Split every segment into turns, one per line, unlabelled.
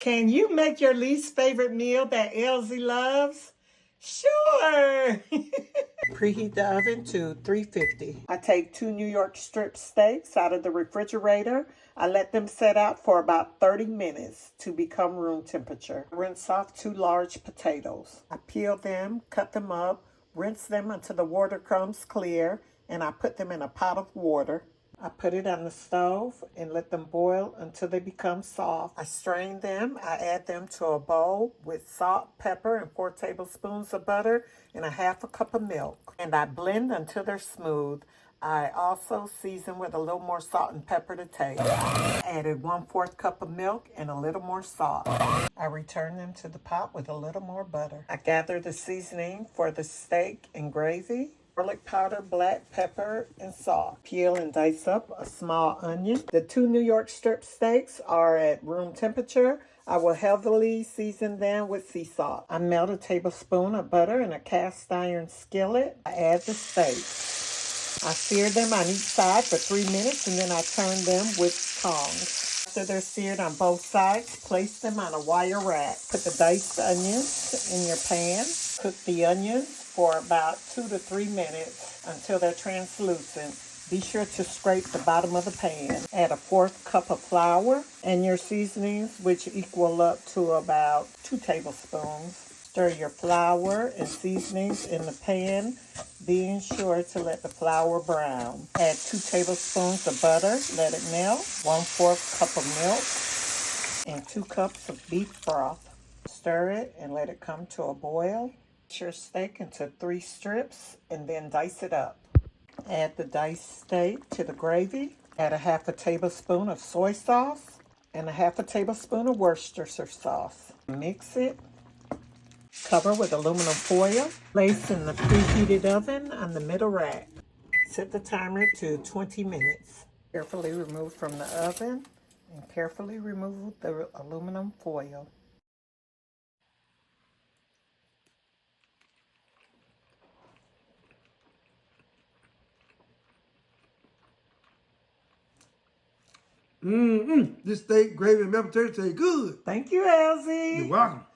Can you make your least favorite meal that Elsie loves? Sure. Preheat the oven to 350. I take 2 New York strip steaks out of the refrigerator. I let them set out for about 30 minutes to become room temperature. Rinse off 2 large potatoes. I peel them, cut them up, rinse them until the water comes clear, and I put them in a pot of water. I put it on the stove and let them boil until they become soft. I strain them. I add them to a bowl with salt, pepper, and 4 tablespoons of butter and a half a cup of milk. And I blend until they're smooth. I also season with a little more salt and pepper to taste. I added 1/4 cup of milk and a little more salt. I return them to the pot with a little more butter. I gather the seasoning for the steak and gravy. Garlic powder, black pepper, and salt. Peel and dice up a small onion. The 2 New York strip steaks are at room temperature. I will heavily season them with sea salt. I melt a tablespoon of butter in a cast iron skillet. I add the steaks. I sear them on each side for 3 minutes and then I turn them with tongs. After they're seared on both sides, place them on a wire rack. Put the diced onions in your pan. Cook the onions for about 2 to 3 minutes until they're translucent. Be sure to scrape the bottom of the pan. Add a 1/4 cup of flour and your seasonings, which equal up to about 2 tablespoons. Stir your flour and seasonings in the pan, being sure to let the flour brown. Add 2 tablespoons of butter, let it melt, 1/4 cup of milk, and 2 cups of beef broth. Stir it and let it come to a boil. Cut your steak into 3 strips and then dice it up. Add the diced steak to the gravy. Add a 1/2 tablespoon of soy sauce and a 1/2 tablespoon of Worcestershire sauce. Mix it. Cover with aluminum foil. Place in the preheated oven on the middle rack. Set the timer to 20 minutes. Carefully remove from the oven and carefully remove the aluminum foil.
This steak, gravy, and maple turkey taste good.
Thank you, Elsie.
You're welcome.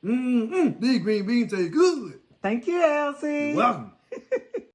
These green beans taste good.
Thank you, Elsie.
You're welcome.